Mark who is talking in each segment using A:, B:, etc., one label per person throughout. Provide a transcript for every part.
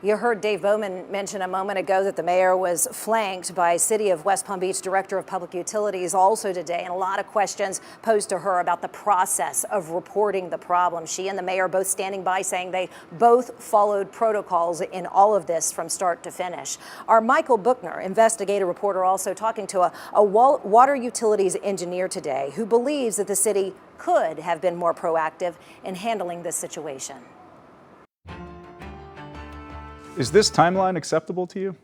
A: You heard Dave Bowman mention a moment ago that the mayor was flanked by City of West Palm Beach Director of Public Utilities also today, and a lot of questions posed to her about the process of reporting the problem. She and the mayor both standing by, saying they both followed protocols in all of this from start to finish. Our Michael Buchner, investigative reporter, also talking to a water utilities engineer today who believes that the city could have been more proactive in handling this situation.
B: Is this timeline acceptable to you?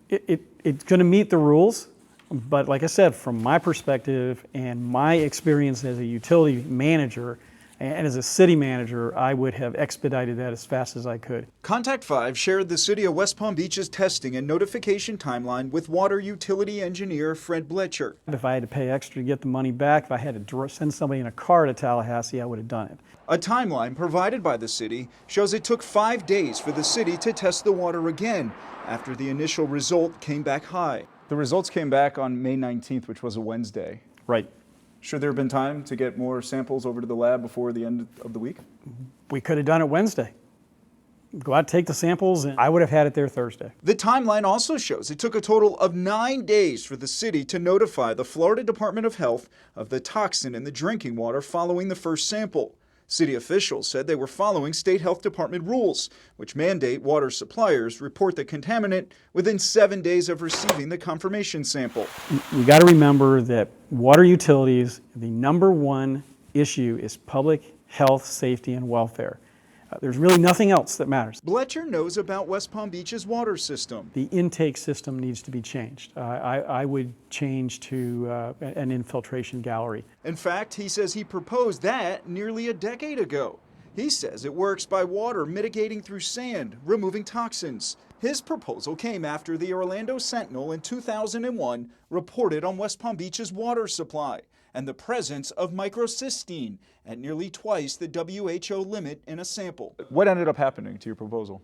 C: It's going to meet the rules, but like I said, from my perspective and my experience as a utility manager and as a city manager, I would have expedited that as fast as I could.
D: Contact 5 shared the City of West Palm Beach's testing and notification timeline with water utility engineer Fred Blecher.
C: If I had to pay extra to get the money back, if I had to send somebody in a car to Tallahassee, I would have done it.
D: A timeline provided by the city shows it took 5 days for the city to test the water again after the initial result came back high.
B: The results came back on May 19th, which was a Wednesday.
C: Right.
B: Should there have been time to get more samples over to the lab before the end of the week?
C: We could have done it Wednesday. Go out, take the samples, and I would have had it there Thursday.
D: The timeline also shows it took a total of 9 days for the city to notify the Florida Department of Health of the toxin in the drinking water following the first sample. City officials said they were following state health department rules, which mandate water suppliers report the contaminant within 7 days of receiving the confirmation sample.
C: We got to remember that water utilities, the #1 issue is public health, safety, and welfare. There's really nothing else that matters.
D: Blecher knows about West Palm Beach's water system.
C: The intake system needs to be changed. I would change to an infiltration gallery.
D: In fact, he says he proposed that nearly a decade ago. He says it works by water mitigating through sand, removing toxins. His proposal came after the Orlando Sentinel in 2001 reported on West Palm Beach's water supply and the presence of microcystine at nearly twice the WHO limit in a sample.
B: What ended up happening to your proposal?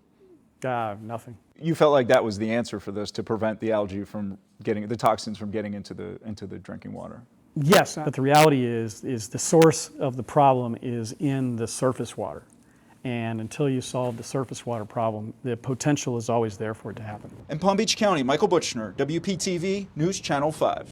C: Nothing.
B: You felt like that was the answer for this, to prevent the algae from getting, the toxins from getting into the drinking water?
C: Yes, but the reality is the source of the problem is in the surface water. And until you solve the surface water problem, the potential is always there for it to happen.
D: In Palm Beach County, Michael Buchner, WPTV News Channel 5.